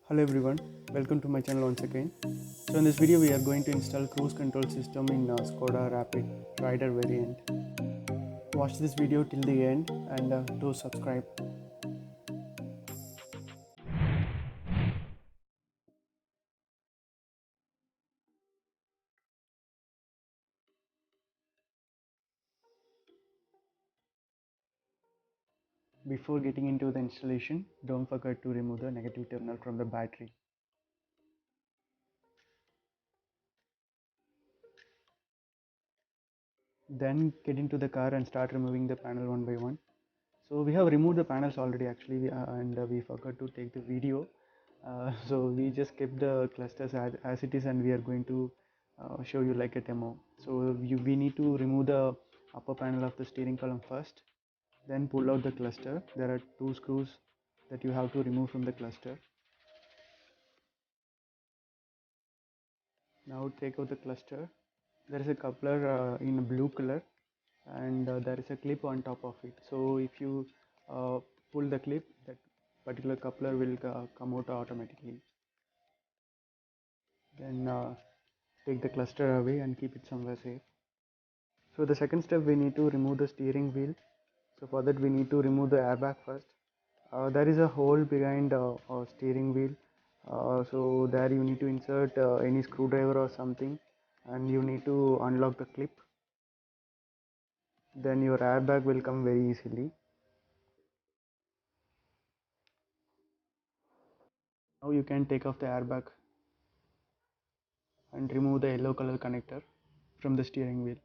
Hello everyone, welcome to my channel once again. So in this video we are going to install cruise control system in Skoda Rapid Rider variant. Watch this video till the end and do subscribe. Before getting into the installation, don't forget to remove the negative terminal from the battery. Then get into the car and start removing the panel one by one. So we have removed the panels already actually and we forgot to take the video. So we just kept the clusters as it is and we are going to show you like a demo. So we need to remove the upper panel of the steering column first, then pull out the cluster. There are two screws that you have to remove from the cluster. Now take out the cluster. There is a coupler in blue color and there is a clip on top of it. So if you pull the clip, that particular coupler will come out automatically. Then take the cluster away and keep it somewhere safe. So the second step, we need to remove the steering wheel. So for that we need to remove the airbag first. There is a hole behind steering wheel. So there you need to insert any screwdriver or something and you need to unlock the clip. Then your airbag will come very easily. Now you can take off the airbag and remove the yellow color connector from the steering wheel.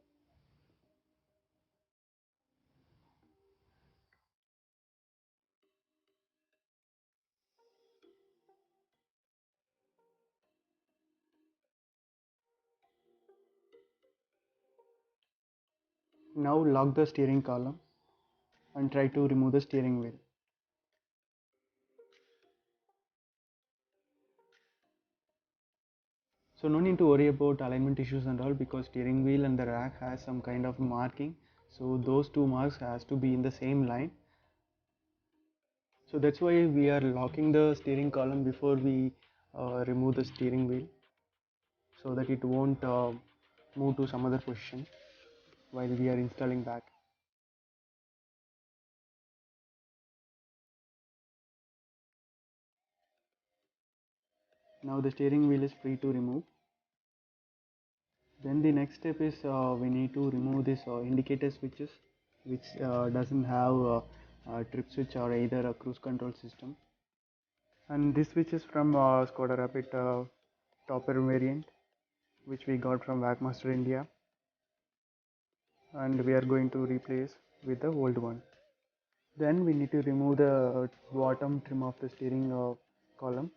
Now lock the steering column and try to remove the steering wheel. So no need to worry about alignment issues and all because steering wheel and the rack has some kind of marking. So those two marks has to be in the same line. So that's why we are locking the steering column before we remove the steering wheel so that it won't move to some other position while we are installing back. Now the steering wheel is free to remove. Then the next step is we need to remove this indicator switches which doesn't have a trip switch or either a cruise control system. And this switch is from Skoda Rapid topper variant which we got from Wagmaster India and we are going to replace with the old one. Then we need to remove the bottom trim of the steering column.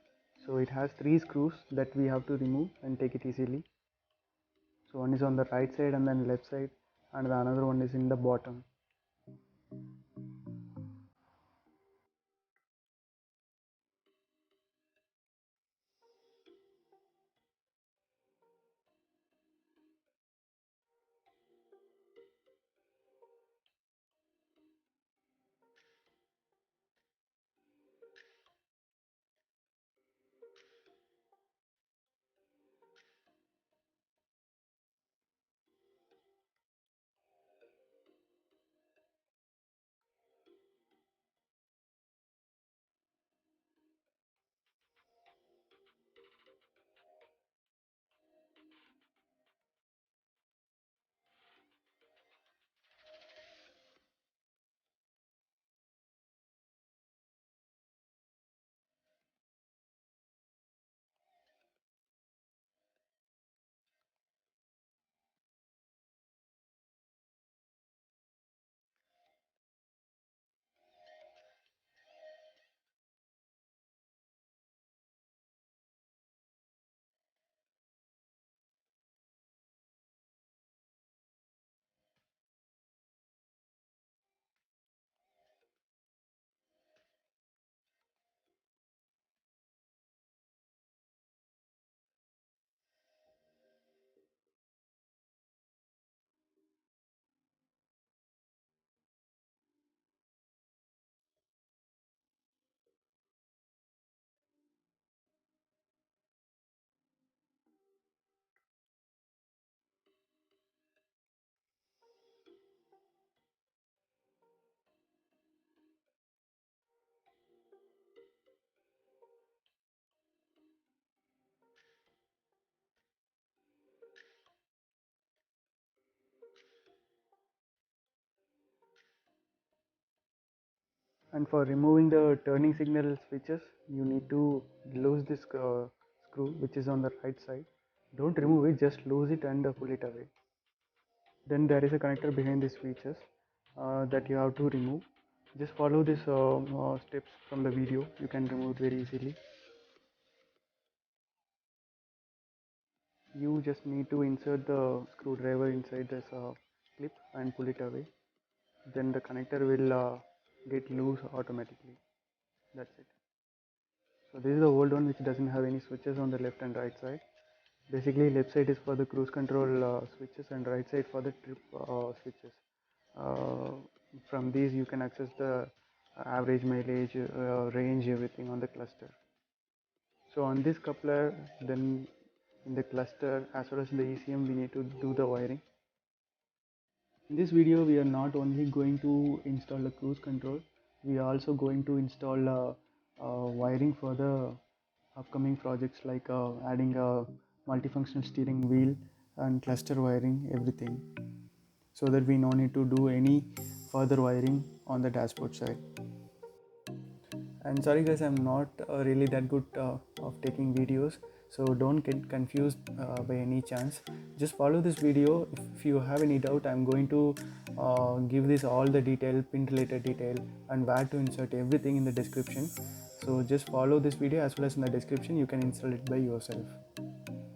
So it has three screws that we have to remove and take it easily. So one is on the right side and then left side and the another one is in the bottom. And for removing the turning signal switches, you need to lose this screw which is on the right side. Don't remove it, just lose it and pull it away. Then there is a connector behind these switches that you have to remove. Just follow these steps from the video, you can remove it very easily. You just need to insert the screwdriver inside this clip and pull it away. Then the connector will get loose automatically. That's it. So this is the old one which doesn't have any switches on the left and right side. Basically left side is for the cruise control switches and right side for the trip switches. Uh, from these you can access the average mileage, range, everything on the cluster. So on this coupler, then in the cluster as well as in the ECM we need to do the wiring. In this video we are not only going to install the cruise control, we are also going to install wiring for the upcoming projects like adding a multifunctional steering wheel and cluster wiring, everything, so that we no need to do any further wiring on the dashboard side. And sorry guys, I'm not really that good of taking videos, so don't get confused by any chance. Just follow this video. If you have any doubt, I'm going to give this all the detail, pin related detail, and where to insert everything in the description. So just follow this video, as well as in the description you can install it by yourself.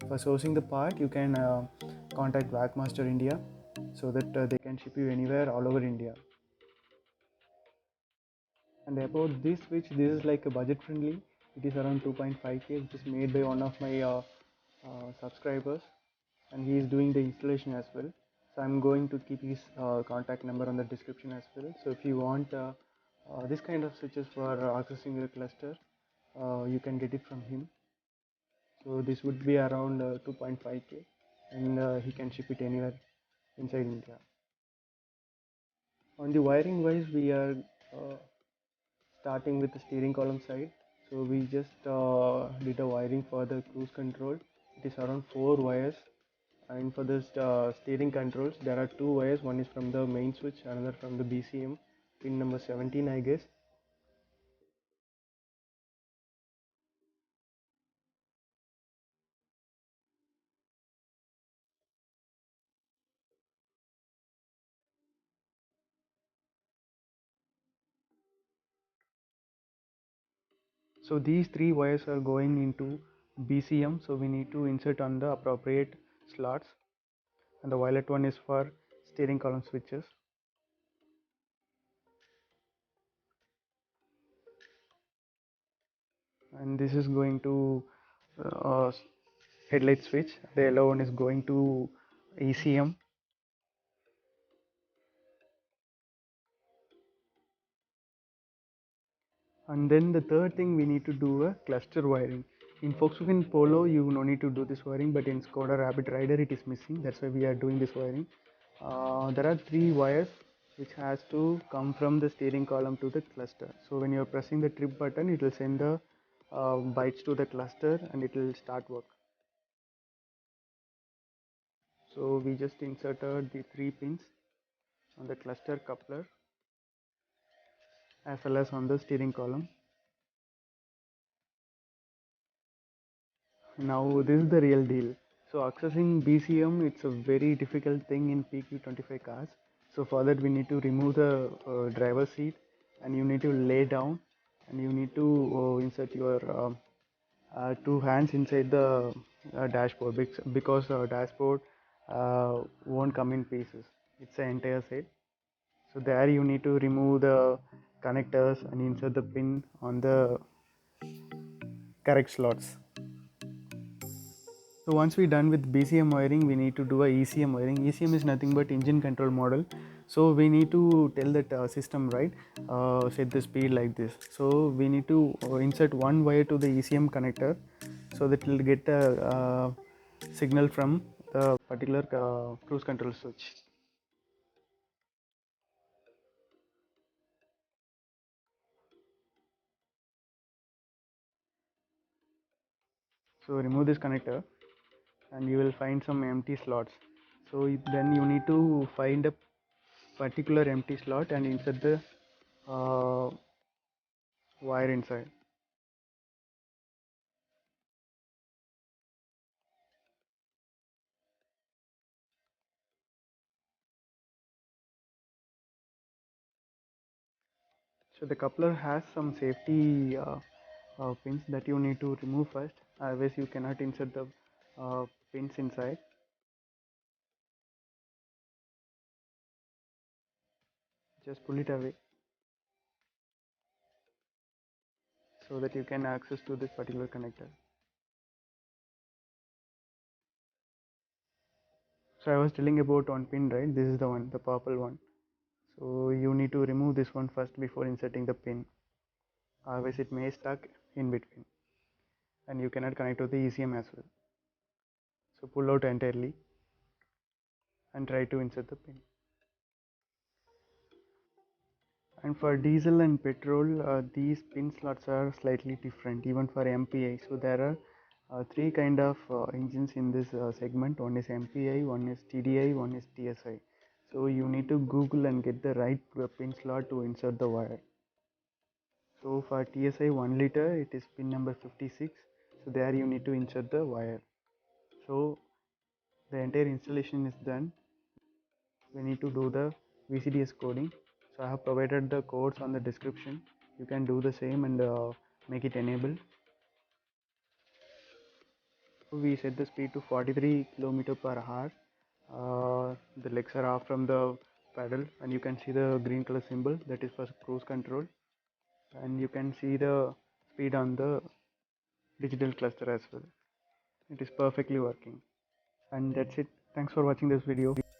For sourcing the part, you can contact Wagmaster India, so that they can ship you anywhere all over India. And about this switch, this is like a budget friendly. It is around 2.5k, which is made by one of my subscribers, and he is doing the installation as well. So I'm going to keep his contact number on the description as well. So if you want this kind of switches for accessing your cluster, you can get it from him. So this would be around 2.5k, and he can ship it anywhere inside India. On the wiring wise, we are starting with the steering column side. So we just did a wiring for the cruise control. It is around 4 wires, and for the steering controls there are 2 wires. One is from the main switch, another from the BCM pin number 17, I guess. So these 3 wires are going into BCM, so we need to insert on the appropriate slots, and the violet one is for steering column switches. And this is going to uh, headlight switch. The yellow one is going to ECM. And then the third thing, we need to do a cluster wiring. In Volkswagen Polo you no need to do this wiring, but in Skoda Rapid Rider it is missing. That's why we are doing this wiring. There are 3 wires which has to come from the steering column to the cluster. So when you are pressing the trip button, it will send the bytes to the cluster and it will start work. So we just inserted the 3 pins on the cluster coupler as well as on the steering column. Now this is the real deal. So accessing BCM, it's a very difficult thing in PQ25 cars. So for that we need to remove the driver seat, and you need to lay down, and you need to insert your 2 hands inside the dashboard, because dashboard won't come in pieces. It's an entire set. So there you need to remove the connectors and insert the pin on the correct slots. So once we're done with BCM wiring, we need to do a ECM wiring. ECM is nothing but engine control model. So we need to tell that system, right, set the speed like this. So we need to insert 1 wire to the ECM connector, so that it will get a signal from the particular cruise control switch. So remove this connector and you will find some empty slots. So then you need to find a particular empty slot and insert the uh, wire inside. So the coupler has some safety pins that you need to remove first, otherwise you cannot insert the pins inside. Just pull it away so that you can access to this particular connector. So I was telling about one pin, right? This is the one, the purple one. So you need to remove this one first before inserting the pin, otherwise it may stuck in between and you cannot connect to the ECM as well. So pull out entirely and try to insert the pin. And for diesel and petrol, these pin slots are slightly different, even for MPI. So there are three kind of engines in this segment. One is MPI, one is TDI, one is TSI. So you need to Google and get the right pin slot to insert the wire. So for TSI 1 liter, it is pin number 56. So there you need to insert the wire. So the entire installation is done. We need to do the VCDS coding. So I have provided the codes on the description. You can do the same and make it enable. So we set the speed to 43 km per hour. The legs are off from the pedal and you can see the green color symbol, that is for cruise control, and you can see the speed on the digital cluster as well. It is perfectly working, and that's it. Thanks for watching this video.